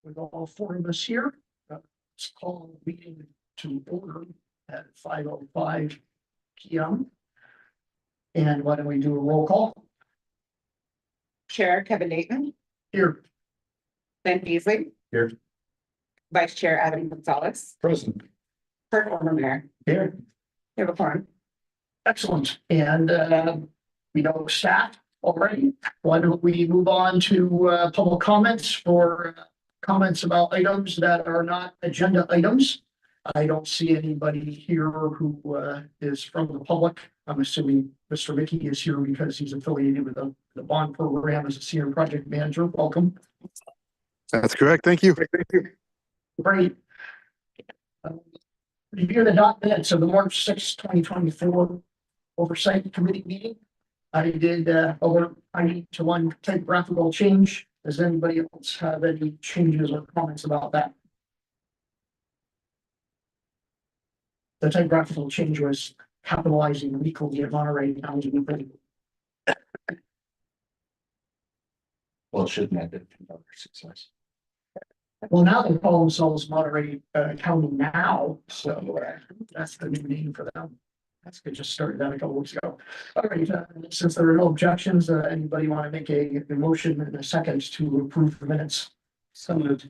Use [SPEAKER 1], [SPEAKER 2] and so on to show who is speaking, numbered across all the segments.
[SPEAKER 1] with all four of us here. Let's call the meeting to order at 5:05 p.m. And why don't we do a roll call?
[SPEAKER 2] Chair Kevin Dayton,
[SPEAKER 1] Here.
[SPEAKER 2] Ben Beasley.
[SPEAKER 1] Here.
[SPEAKER 2] Vice Chair Adam Gonzalez,
[SPEAKER 1] Present.
[SPEAKER 2] Kurt Ormermeyer.
[SPEAKER 1] Here.
[SPEAKER 2] You have a quorum.
[SPEAKER 1] Excellent. And we know staff already. Why don't we move on to public comments for comments about items that are not agenda items? I don't see anybody here who is from the public. I'm assuming Mr. Mickey is here because he's affiliated with the bond program as a senior project manager. Welcome.
[SPEAKER 3] That's correct. Thank you.
[SPEAKER 1] Great. Review the documents of the March 6, 2024 Oversight Committee meeting. I did over 90 to 1 typographical change. Does anybody else have any changes or comments about that? The typographical change was capitalizing weekly at Monterey County.
[SPEAKER 4] Well, it shouldn't have been another success.
[SPEAKER 1] Well, now they call themselves Monterey County now, so that's the new name for them. That's good. Just started that a couple weeks ago. All right, since there are no objections, anybody want to make a motion in a second to approve the minutes? So moved.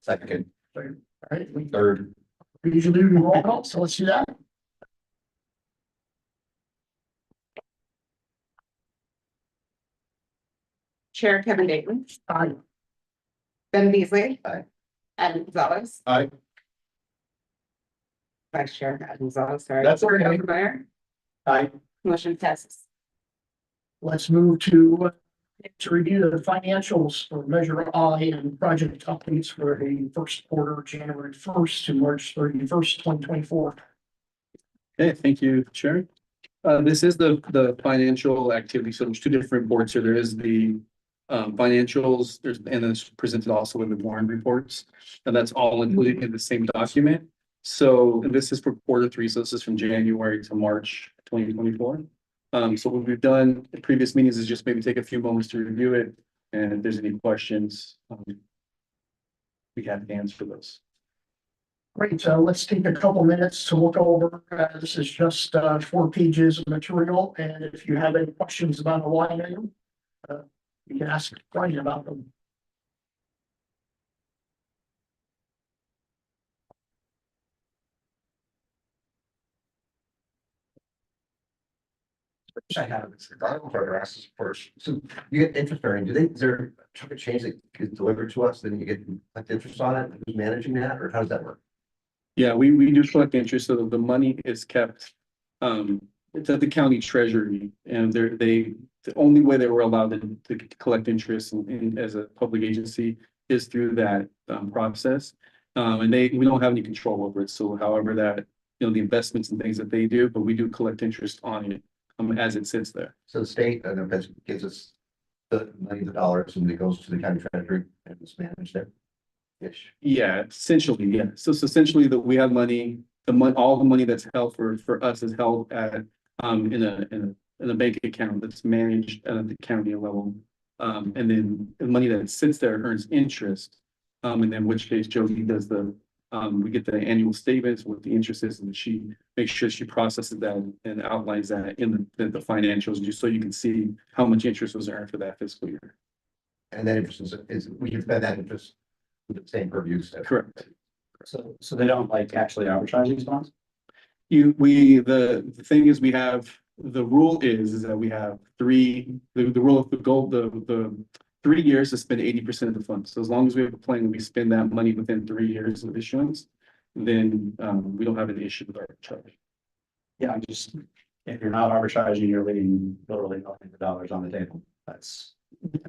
[SPEAKER 4] Second,
[SPEAKER 1] All right, we
[SPEAKER 4] third,
[SPEAKER 1] usually do roll call, so let's do that.
[SPEAKER 2] Chair Kevin Dayton,
[SPEAKER 1] Aye.
[SPEAKER 2] Ben Beasley.
[SPEAKER 4] Aye.
[SPEAKER 2] Adam Gonzalez.
[SPEAKER 4] Aye.
[SPEAKER 2] Vice Chair Adam Gonzalez, sorry.
[SPEAKER 1] That's
[SPEAKER 2] Kurt
[SPEAKER 1] okay.
[SPEAKER 2] Ormermeyer.
[SPEAKER 1] Aye.
[SPEAKER 2] Motion passes.
[SPEAKER 1] Let's move to review the financials for Measure I and project updates for the first quarter, January 1st to March 31st, 2024.
[SPEAKER 5] Okay, thank you, Chair. This is the financial activity. So there's two different boards here. There is the financials, and then it's presented also in the warrant reports. And that's all included in the same document. So this is for quarter 3. So this is from January to March 2024. So what we've done in previous meetings is just maybe take a few moments to review it. And if there's any questions, we have to answer those.
[SPEAKER 1] Great, let's take a couple minutes to look over. This is just 4 pages of material, and if you have any questions about a line item, you can ask Brian about them.
[SPEAKER 4] I have, it's the garden asks first. So you get interest bearing, is there a chunk of change that gets delivered to us, then you get like interest on it? Who's managing that, or how does that work?
[SPEAKER 5] Yeah, we do collect interest, so the money is kept, it's at the county treasury, and the only way they were allowed to collect interest as a public agency is through that process. And we don't have any control over it, so however that, the investments and things that they do, but we do collect interest on it as it sits there.
[SPEAKER 4] So the state gives us the millions of dollars and it goes to the county treasury and it's managed there. Ish.
[SPEAKER 5] Yeah, essentially, yeah. So essentially that we have money, all the money that's held for us is held at in a bank account that's managed at the county level. And then the money that sits there earns interest. And then in which case Josie does we get the annual statements with the interest is, and she makes sure she processes that and outlines that in the financials, just so you can see how much interest was earned for that fiscal year.
[SPEAKER 4] And that interest is we can spend that interest with the same purview.
[SPEAKER 5] Correct.
[SPEAKER 6] So they don't like actually arbitrage these bonds?
[SPEAKER 5] The thing is, we have, the rule is that we have the rule of the goal, the 3 years to spend 80% of the funds. So as long as we have a plan, we spend that money within 3 years of issuance, then we don't have an issue with arbitrage.
[SPEAKER 6] Yeah, if you're not arbitraging, you're leaving literally millions of dollars on the table. That's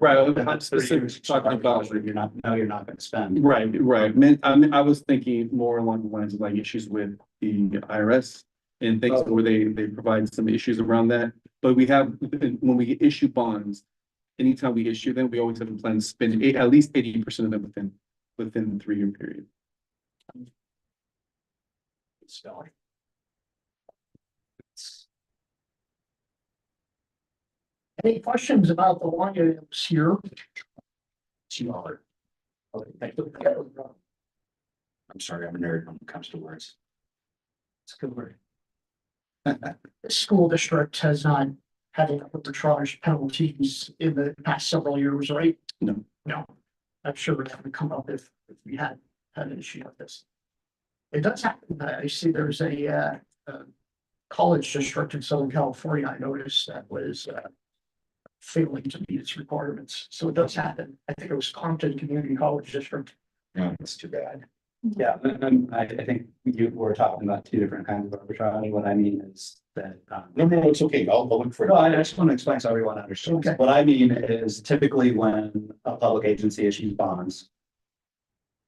[SPEAKER 5] Right. I'm specifically talking about.
[SPEAKER 6] you're not going to spend.
[SPEAKER 5] Right. I was thinking more along the lines of like issues with the IRS and things where they provide some issues around that. But we have, when we issue bonds, anytime we issue them, we always have a plan to spend at least 80% of them within the 3-year period.
[SPEAKER 6] Stellar.
[SPEAKER 1] Any questions about the line items here?
[SPEAKER 6] Smaller. Okay, thank you. I'm sorry, I'm a nerd when it comes to words. It's a good word.
[SPEAKER 1] The school district has not had any arbitrage penalties in the past several years, right?
[SPEAKER 5] No.
[SPEAKER 1] No, I'm sure that would come up if we had an issue like this. It does happen. I see there's a college district in Southern California, I noticed that was failing to meet its requirements. So it does happen. I think it was Compton Community College District.
[SPEAKER 6] No, it's too bad. Yeah, I think you were talking about two different kinds of arbitrage. What I mean is that.
[SPEAKER 7] No, it's okay. I'll look for it.
[SPEAKER 6] No, I just want to explain so everyone understands.
[SPEAKER 1] Okay.
[SPEAKER 6] What I mean is typically when a public agency issues bonds.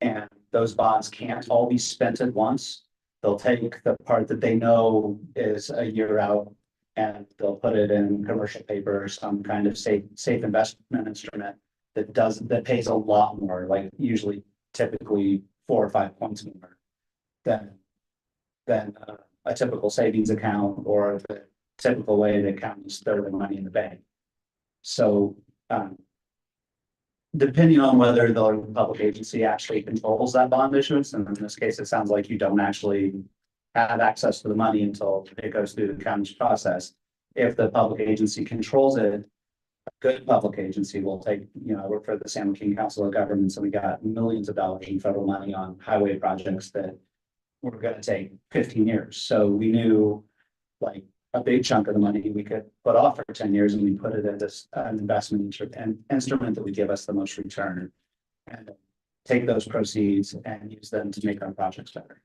[SPEAKER 6] And those bonds can't all be spent at once. They'll take the part that they know is a year out. And they'll put it in commercial paper or some kind of safe investment instrument that pays a lot more, like usually typically 4 or 5 points more. Than a typical savings account or the typical way that counties throw the money in the bank. So depending on whether the public agency actually controls that bond issuance, and in this case, it sounds like you don't actually have access to the money until it goes through the county's process. If the public agency controls it, a good public agency will take, I work for the San Joaquin Council of Governments, and we got millions of dollars in federal money on highway projects that were gonna take 15 years. So we knew like a big chunk of the money we could put off for 10 years, and we put it in this investment instrument that would give us the most return. And take those proceeds and use them to make our projects better.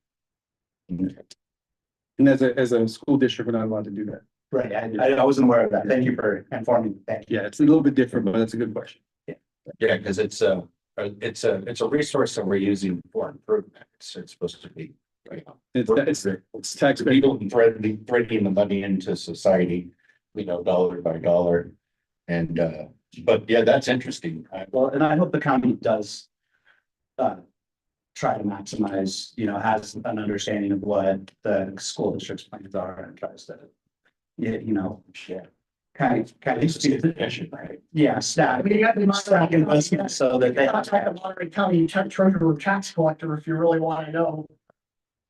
[SPEAKER 5] And as a school district, we're not allowed to do that.
[SPEAKER 6] Right, I wasn't aware of that. Thank you for informing me. Thank you.
[SPEAKER 5] Yeah, it's a little bit different, but that's a good question.
[SPEAKER 7] Yeah, because it's a resource that we're using for improvement. It's supposed to be.
[SPEAKER 5] It's taxpayer.
[SPEAKER 7] People threading the money into society, dollar by dollar. And, but yeah, that's interesting.
[SPEAKER 6] Well, and I hope the county does try to maximize, has an understanding of what the school district's plans are and tries to, kind of, right? Yeah, stack investment so that they.
[SPEAKER 1] Contact the Monterey County Treasurer or Tax Collector if you really want to know.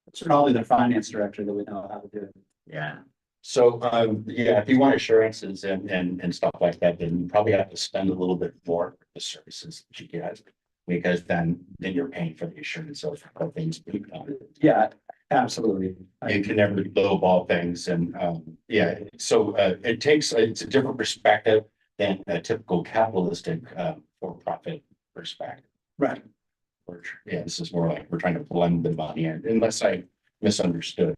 [SPEAKER 6] It's probably the finance director that would know how to do it.
[SPEAKER 1] Yeah.
[SPEAKER 7] So, yeah, if you want assurances and stuff like that, then you probably have to spend a little bit more for the services that you get. Because then you're paying for the assurance of things being done.
[SPEAKER 6] Yeah, absolutely.
[SPEAKER 7] You can never lowball things and, yeah, so, it's a different perspective than a typical capitalistic, for-profit perspective.
[SPEAKER 6] Right.
[SPEAKER 7] Yeah, this is more like we're trying to blend the money in, unless I misunderstood.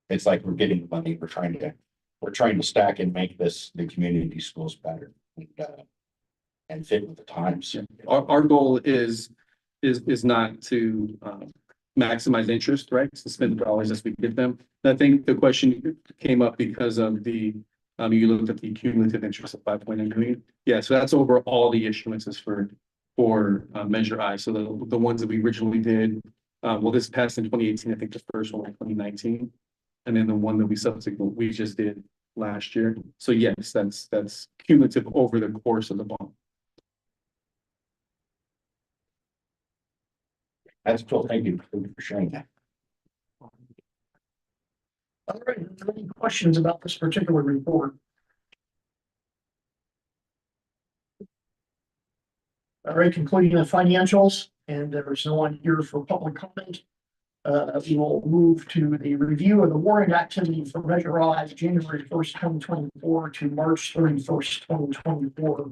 [SPEAKER 7] It's like we're getting the money, we're trying to stack and make the community schools better and fit with the times.
[SPEAKER 5] Our goal is not to maximize interest, right? To spend the dollars as we get them. And I think the question came up because of you looked at the cumulative interest of 5.9 million. Yeah, so that's over all the issuances for Measure I. So the ones that we originally did, this passed in 2018. I think the first one in 2019, and then the one that we just did last year. So yes, that's cumulative over the course of the bond.
[SPEAKER 7] That's cool. Thank you for sharing that.
[SPEAKER 1] All right, any questions about this particular report? All right, concluding the financials, and there is no one here for public comment. We will move to the review of the warrant activity for Measure I, January 1st, 2024 to March 31st, 2024,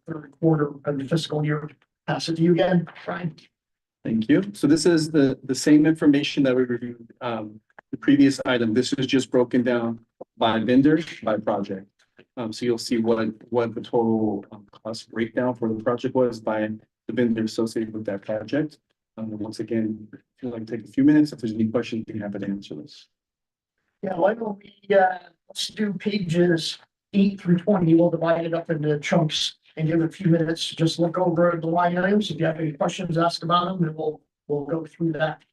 [SPEAKER 1] third quarter of the fiscal year. Pass it to you again, Brian.
[SPEAKER 5] Thank you. So this is the same information that we reviewed the previous item. This is just broken down by vendor, by project. So you'll see what the total cost breakdown for the project was by the vendor associated with that project. Once again, if you'd like to take a few minutes, if there's any questions, we can have it answer this.
[SPEAKER 1] Yeah, why don't we let's do pages 8 through 20. We'll divide it up into chunks and give it a few minutes to just look over the line items. If you have any questions, ask about them, and we'll go through that.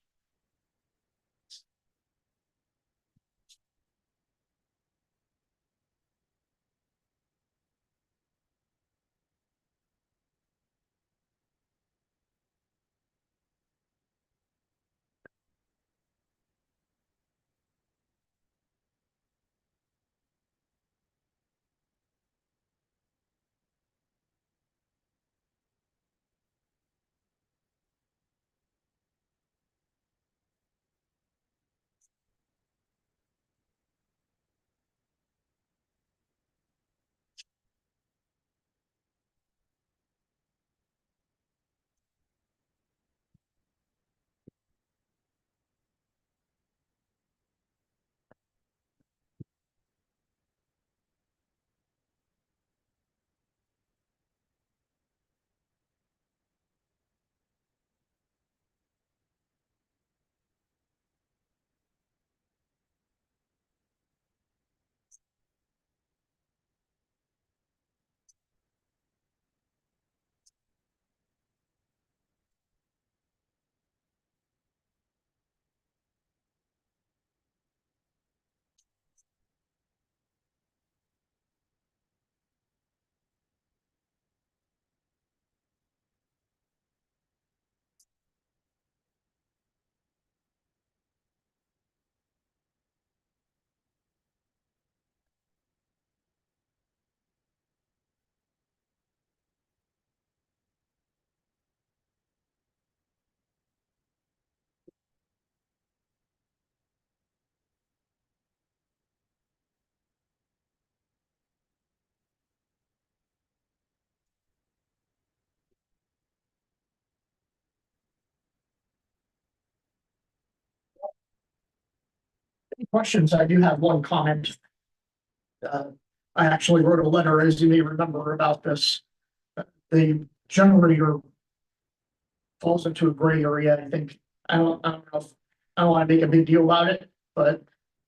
[SPEAKER 1] questions, I do have one comment. I actually wrote a letter, as you may remember, about this. The generator falls into a gray area, I think. I don't know if, I don't want to make a big deal about it, but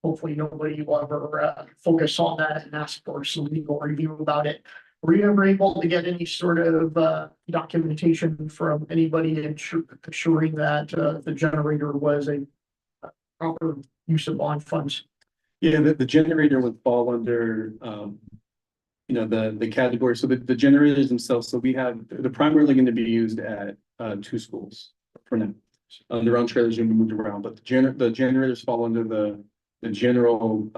[SPEAKER 1] hopefully nobody will ever focus on that and ask for some legal review about it. Were you ever able to get any sort of documentation from anybody ensuring that the generator was a proper use of bond funds?
[SPEAKER 5] Yeah, the generator would fall under, the category. So the generators themselves, so we have, they're primarily going to be used at two schools for now. Their own trailers are going to be moved around, but the generators fall under the general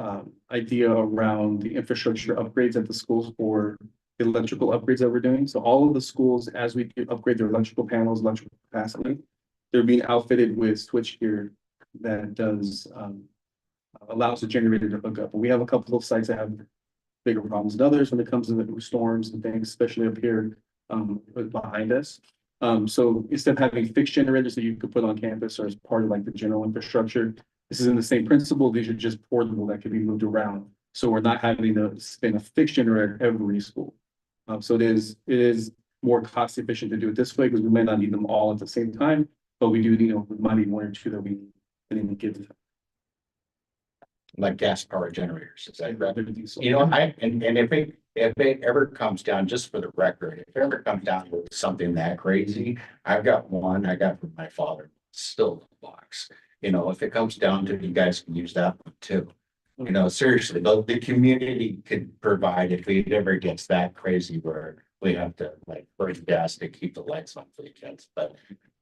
[SPEAKER 5] idea around the infrastructure upgrades at the schools for the electrical upgrades that we're doing. So all of the schools, as we upgrade their electrical panels, electrical capacity, they're being outfitted with switchgear that does allows the generator to hook up. And we have a couple of sites that have bigger problems than others when it comes to the storms and things, especially up here behind us. So instead of having fixed generators that you could put on campus or as part of like the general infrastructure, this is in the same principle. These are just portable that can be moved around. So we're not having to spin a fixed generator every school. So it is more cost efficient to do it this way because we may not need them all at the same time, but we do, we might need one or two that we didn't give them.
[SPEAKER 7] Like gas powered generators, is that right?
[SPEAKER 5] So,
[SPEAKER 7] And if it ever comes down, just for the record, if it ever comes down to something that crazy, I've got one I got from my father, still in the box. If it comes down to, you guys can use that one too. Seriously, the community could provide, if it ever gets that crazy where we have to like burn gas to keep the lights on for the kids. But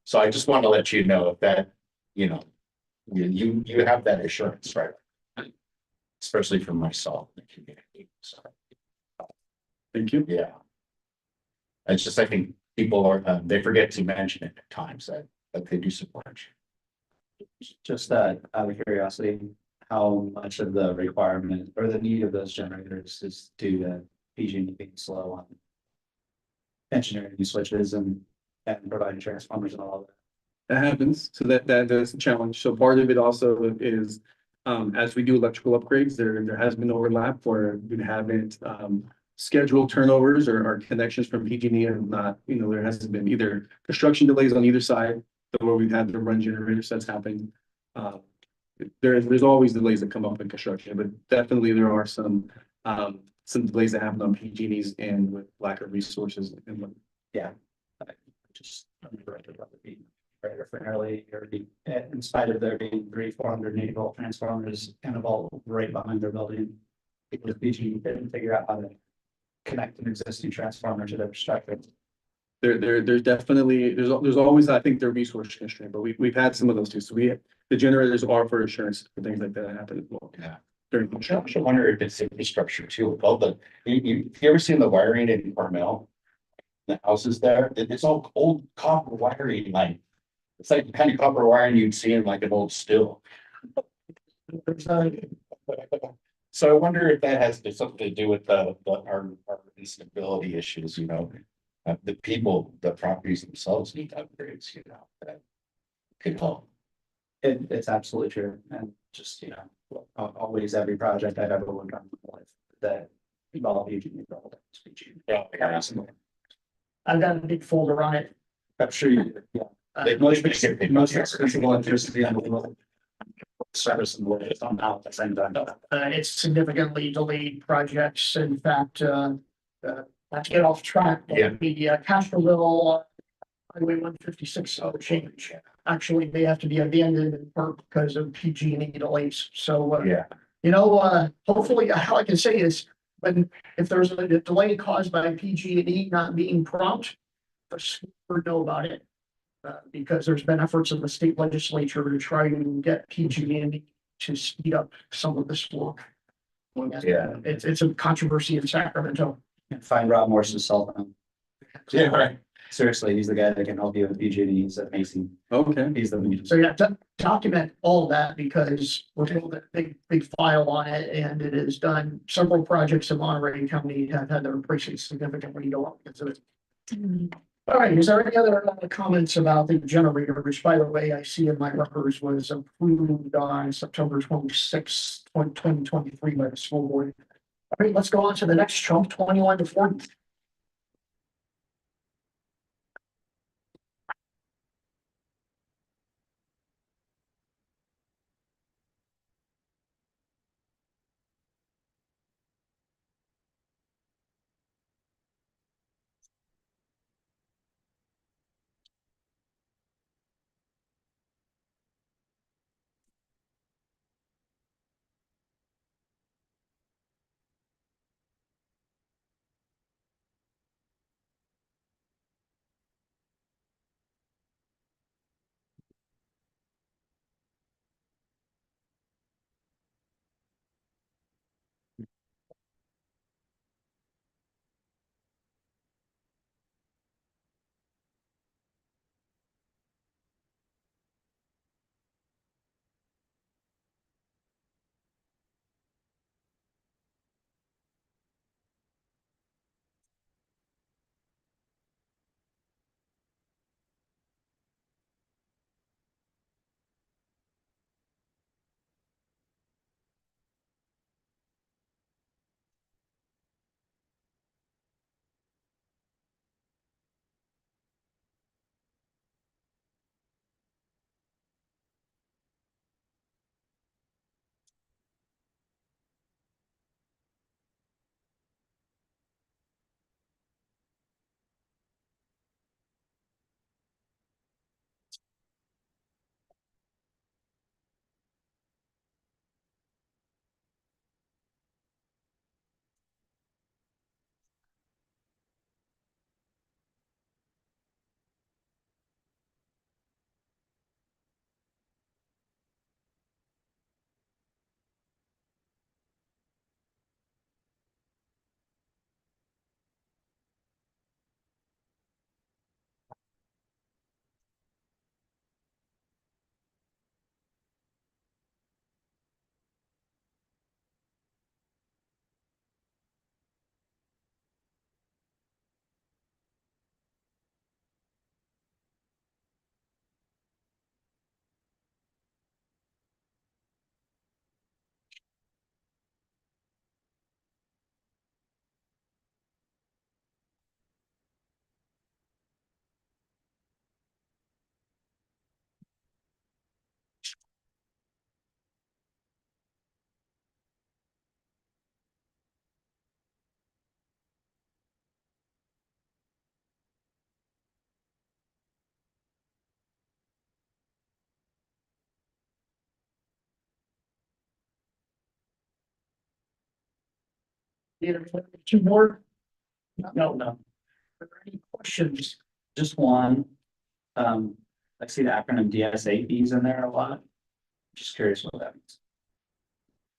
[SPEAKER 7] so I just want to let you know if that, you have that assurance, right? Especially from myself in the community. So,
[SPEAKER 5] thank you.
[SPEAKER 7] yeah. It's just, I think people are, they forget to mention it at times that they do support you.
[SPEAKER 6] Just out of curiosity, how much of the requirement or the need of those generators is due to PG&E being slow on engineering new switches and providing transformers and all of that?
[SPEAKER 5] That happens. So that is a challenge. So part of it also is as we do electrical upgrades, there has been overlap where we haven't scheduled turnovers or connections from PG&E and not, there hasn't been either construction delays on either side where we've had to run generator sets happen. There's always delays that come up in construction, but definitely there are some delays that happen on PG&E's and with lack of resources.
[SPEAKER 6] Yeah. Just underrated about the beat. Right, for nearly, in spite of there being 480 volt transformers and a vault right behind their building, because PG didn't figure out how to connect an existing transformer to their structure.
[SPEAKER 5] There's definitely, there's always, I think, the resource constraint, but we've had some of those too. So the generators are for assurance for things like that happen as well.
[SPEAKER 7] Yeah.
[SPEAKER 5] During
[SPEAKER 7] I
[SPEAKER 5] construction.
[SPEAKER 7] wonder if it's infrastructure too, with all you ever seen the wiring in Carmel? The houses there, it's all old copper wiring, like, it's like the kind of copper wiring you'd see in like an old still. So I wonder if that has something to do with our instability issues, the people, the properties themselves need upgrades, that could help.
[SPEAKER 6] It's absolutely true. And just, always every project I've ever worked on in my life that involved PG&E.
[SPEAKER 7] Yeah.
[SPEAKER 1] I've got a big folder on it.
[SPEAKER 6] I'm sure you did. Yeah. Most expensive electricity in the world. Service and waste on now at the same time.
[SPEAKER 1] It's significantly delayed projects. In fact, not to get off track, but
[SPEAKER 7] Yeah.
[SPEAKER 1] the Castroville Highway 156 change. Actually, they have to be abandoned in part because of PG&E delays. So,
[SPEAKER 7] Yeah.
[SPEAKER 1] hopefully, all I can say is if there's a delay caused by PG&E not being prompt, the school would know about it. Because there's been efforts of the state legislature to try to get PG&E to speed up some of this work.
[SPEAKER 7] Yeah.
[SPEAKER 1] It's a controversy in Sacramento.
[SPEAKER 6] And find Rob Morse's cell phone.
[SPEAKER 7] Yeah, right.
[SPEAKER 6] Seriously, he's the guy that can help you with PG&E. He's amazing.
[SPEAKER 5] Okay.
[SPEAKER 6] He's the.
[SPEAKER 1] So you have to document all of that because we're told that big file on it and it is done. Several projects in Monterey County have had their prices significantly go up because of it. All right, is there any other comments about the generator, which by the way, I see in my records was approved on September 26th, 2023 by the school board. All right, let's go on to the next chunk, 21 to 40. Two more?
[SPEAKER 6] No,
[SPEAKER 1] Are there any questions?
[SPEAKER 6] just one. I see the acronym DSA fees in there a lot. Just curious what that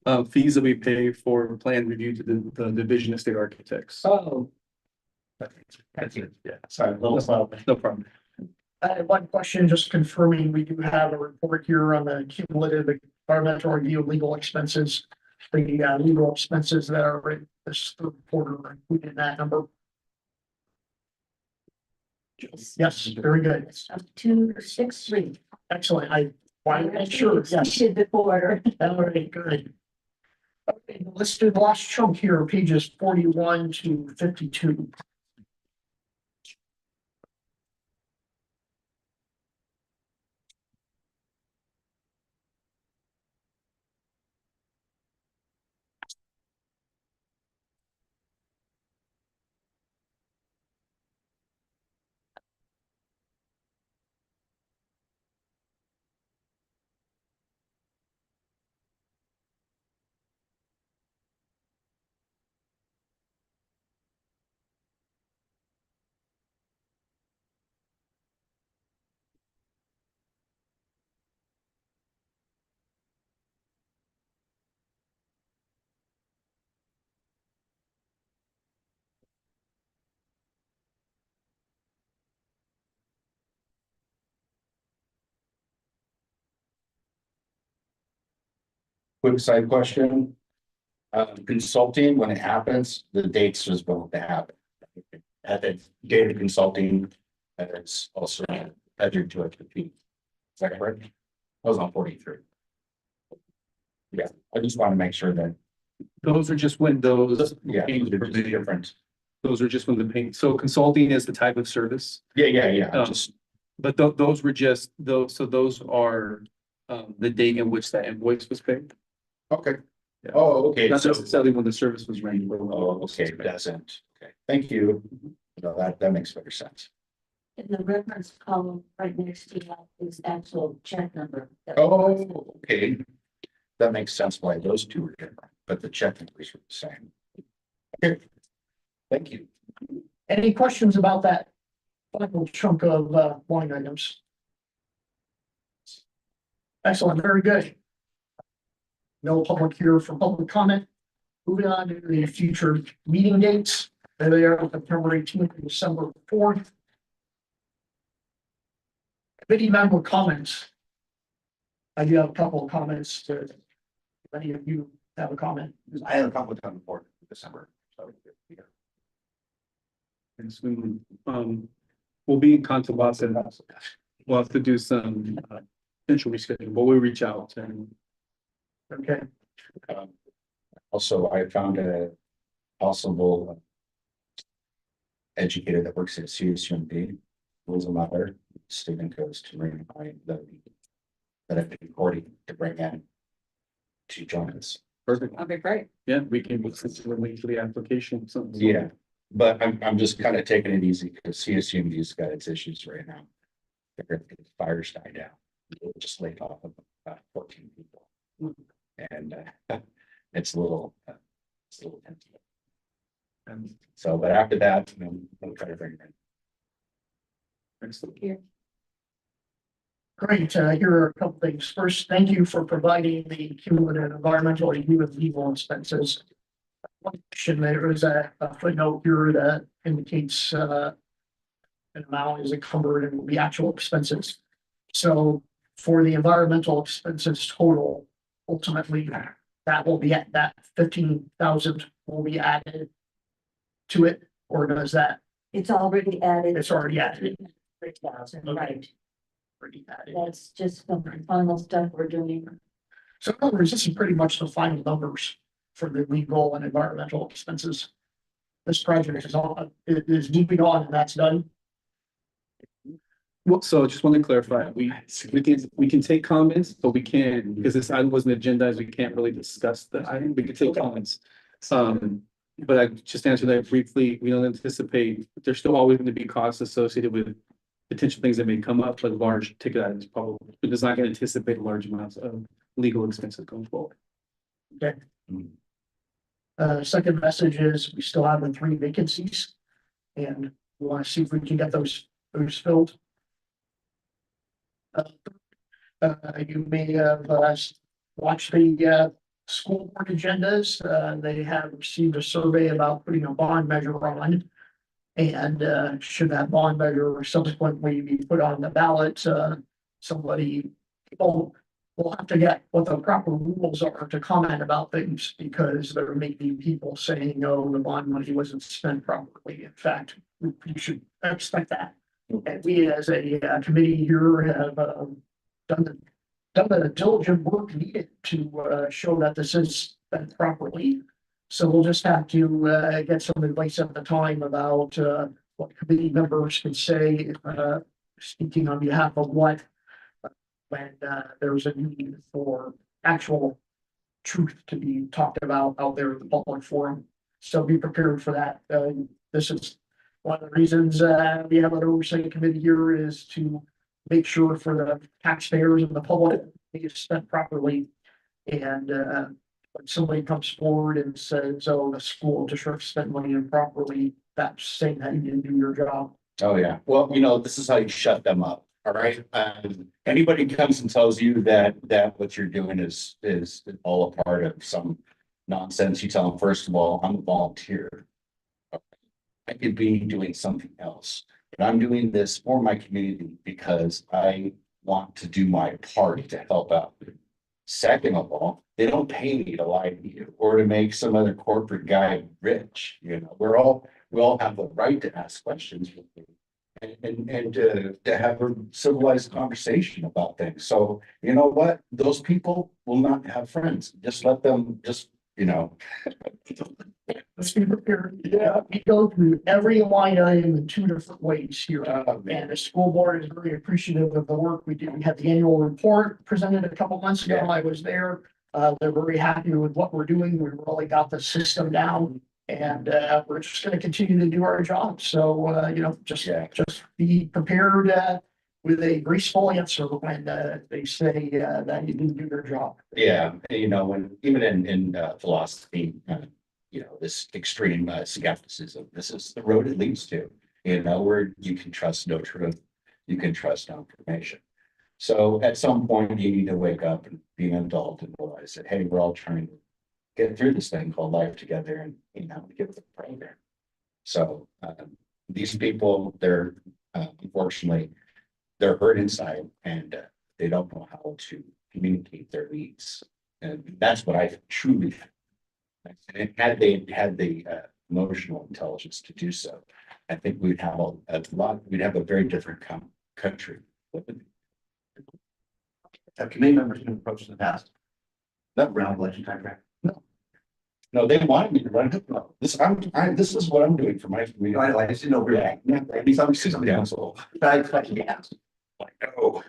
[SPEAKER 6] means.
[SPEAKER 5] Fees that we pay for plan review to the Division of State Architects.
[SPEAKER 6] Oh. Thank you. Yeah, sorry, a little slow.
[SPEAKER 5] No problem.
[SPEAKER 1] I have one question, just confirming, we do have a report here on the cumulative environmental review legal expenses. The legal expenses that are in this third quarter are included in that number. Yes, very good.
[SPEAKER 8] 263.
[SPEAKER 1] Excellent. I wanted to make sure, yes.
[SPEAKER 8] Exceeded the quarter.
[SPEAKER 1] All right, good. Okay, let's do the last chunk here, pages 41 to 52.
[SPEAKER 7] Quick side question. Consulting, when it happens, the dates is going to happen. At the date of consulting, And it's also tethered to a computer. Is that correct? I was on 43. Yeah, I just want to make sure that,
[SPEAKER 5] Those are just when those.
[SPEAKER 7] yeah, they're just different.
[SPEAKER 5] Those are just when the payment, so consulting is the type of service,
[SPEAKER 7] Yeah,
[SPEAKER 5] Um,
[SPEAKER 7] just,
[SPEAKER 5] but those were just, those are. The date in which that invoice was paid,
[SPEAKER 7] okay.
[SPEAKER 5] Yeah.
[SPEAKER 7] Oh, okay,
[SPEAKER 5] not
[SPEAKER 7] so,
[SPEAKER 5] necessarily when the service was rendered.
[SPEAKER 7] oh, okay, it doesn't, okay, thank you. No, that makes better sense.
[SPEAKER 8] In the reference column right next to that is actual check number.
[SPEAKER 7] Oh, okay. That makes sense why those two are different, but the check numbers are the same. Okay. Thank you.
[SPEAKER 1] Any questions about that final chunk of line items? Excellent, very good. No public here for public comment. Moving on to the future meeting dates. They are September 18th and December 4th. Committee member comments. I do have a couple of comments to, if any of you have a comment.
[SPEAKER 4] I had a conflict on the board in December, so. yeah.
[SPEAKER 5] And so, we'll be in contact about it. We'll have to do some, potential rescheduling, but we'll reach out and.
[SPEAKER 1] Okay,
[SPEAKER 7] Um, Also, I found a possible educator that works at CSUMB, was a mother, student goes to Marine High, that I've been courting to bring in to join us.
[SPEAKER 5] Perfect.
[SPEAKER 2] Okay, great.
[SPEAKER 5] Yeah, we can look for the application. Something.
[SPEAKER 7] Yeah, but I'm just kind of taking it easy because CSUMB's got its issues right now. The fires died down. They just laid off of 14 people. And it's a little tense. And so, but after that, we'll try to bring it in.
[SPEAKER 5] Excellent.
[SPEAKER 1] great. Here are a couple things. First, thank you for providing the cumulative environmental review of legal expenses. There is a footnote here that indicates an amount is encumbered and will be actual expenses. So for the environmental expenses total, ultimately, that will be at that 15,000 will be added to it, or does that?
[SPEAKER 8] It's already added.
[SPEAKER 1] It's already added.
[SPEAKER 8] 3,000,
[SPEAKER 1] Okay.
[SPEAKER 8] right?
[SPEAKER 1] Already added.
[SPEAKER 8] That's just the final stuff we're doing.
[SPEAKER 1] So in other words, this is pretty much the final numbers for the legal and environmental expenses. This project is all, it is moving on and that's done.
[SPEAKER 5] Well, so just want to clarify, we can take comments, but we can't, because this item wasn't agendized, we can't really discuss the item, we can take comments. But I just answered that briefly, we don't anticipate, there's still always going to be costs associated with potential things that may come up, but large ticket items probably, but it's not going to anticipate large amounts of legal expenses going forward.
[SPEAKER 1] Second message is we still have the 3 vacancies. And we want to see if we can get those filled. You may have watched the school board agendas. They have received a survey about putting a bond measure on. And should that bond measure subsequently be put on the ballot, people will have to get what the proper rules are to comment about things, because there may be people saying, no, the bond money wasn't spent properly. In fact, you should expect that. And we as a committee here have done the diligent work needed to show that this is spent properly. So we'll just have to get some advice at the time about what committee members can say, speaking on behalf of what, when there's a need for actual truth to be talked about out there in the public forum. So be prepared for that. This is one of the reasons we have an oversight committee here, is to make sure for the taxpayers and the public it is spent properly. And when somebody comes forward and says, oh, the school district spent money improperly, that's saying that you didn't do your job.
[SPEAKER 7] Oh, yeah. Well, this is how you shut them up. All right. Anybody comes and tells you that what you're doing is all a part of some nonsense, you tell them, first of all, I'm a volunteer. I could be doing something else, but I'm doing this for my community because I want to do my part to help out. Second of all, they don't pay me to lie to you or to make some other corporate guy rich. We all have the right to ask questions. and to have a civilized conversation about things. So you know what? Those people will not have friends. Just let them just, you know.
[SPEAKER 1] Let's be prepared. Yeah, we go through every line item in two different ways here. And the school board is very appreciative of the work we do. We had the annual report presented a couple months ago.
[SPEAKER 7] Yeah.
[SPEAKER 1] I was there. They're very happy with what we're doing. We really got the system down. And we're just gonna continue to do our job. So you know, just be prepared with a graceful answer when they say that you didn't do your job.
[SPEAKER 7] Yeah, and, you know, when even in philosophy, you know, this extreme skepticism, this is the road it leads to. You know, where you can trust no truth, you can trust no information. So at some point, you need to wake up and be an adult and realize that, hey, we're all trying to get through this thing called life together, and you know, give it a program. So these people, they're unfortunately, they're hurt inside, and they don't know how to communicate their needs, and that's what I truly. And had they had the emotional intelligence to do so, I think we'd have a lot. We'd have a very different country.
[SPEAKER 4] Have committee members been approached in the past? That round election time frame?
[SPEAKER 7] No, they wanted me to run. This this is what I'm doing for my community.
[SPEAKER 4] I just didn't know. We were.
[SPEAKER 7] Yeah, maybe some city council.
[SPEAKER 4] I
[SPEAKER 7] Oh.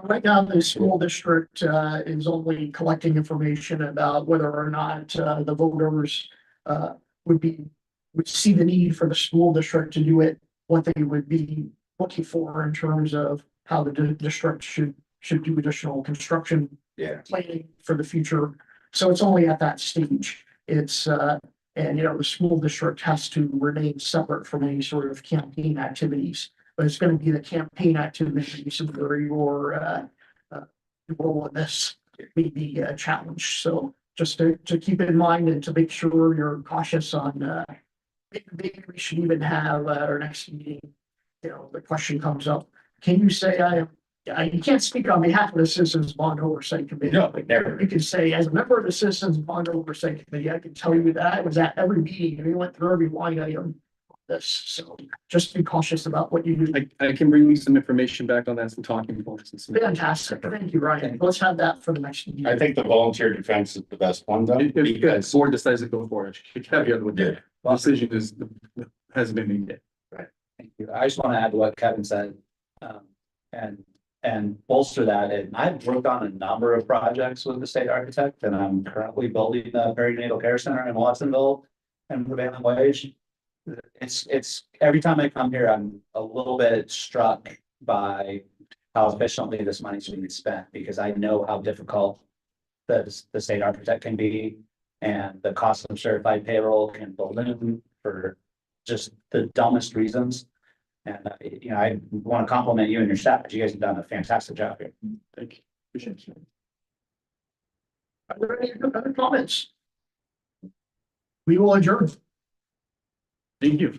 [SPEAKER 1] Right now, the school district is only collecting information about whether or not the voters would see the need for the school district to do it, what they would be looking for in terms of how the district should do additional construction
[SPEAKER 7] Yeah.
[SPEAKER 1] planning for the future. So it's only at that stage. It's and you know, the school district has to remain separate from any sort of campaign activities. But it's going to be the campaign activities where your role in this may be a challenge. So just to keep in mind and to make sure you're cautious on, maybe we should even have our next meeting. You know, the question comes up, can you say you can't speak on behalf of the Citizens Bond Oversight Committee.
[SPEAKER 7] No, never.
[SPEAKER 1] You can say, as a member of the Citizens Bond Oversight Committee, I can tell you that I was at every meeting and we went through every line item. This, so just be cautious about what you do.
[SPEAKER 5] I can bring you some information back on that, some talking points and some.
[SPEAKER 1] Fantastic. Thank you, Ryan. Let's have that for the next meeting.
[SPEAKER 7] I think the volunteer defense is the best one though,
[SPEAKER 5] If the
[SPEAKER 7] because
[SPEAKER 5] board decides to go for it, the caveat with that, the decision hasn't been made yet.
[SPEAKER 6] Thank you. I just want to add to what Kevin said, and bolster that. And I've worked on a number of projects with the state architect, and I'm currently building the perinatal care center in Watsonville and prevailing wage. It's every time I come here, I'm a little bit struck by how efficiently this money's being spent, because I know how difficult the state architect can be, and the cost of certified payroll can balloon for just the dumbest reasons. And you know, I want to compliment you and your staff, but you guys have done a fantastic job here.
[SPEAKER 5] Thank you. Appreciate you.
[SPEAKER 1] Are there any other comments? We will adjourn.
[SPEAKER 5] Thank you.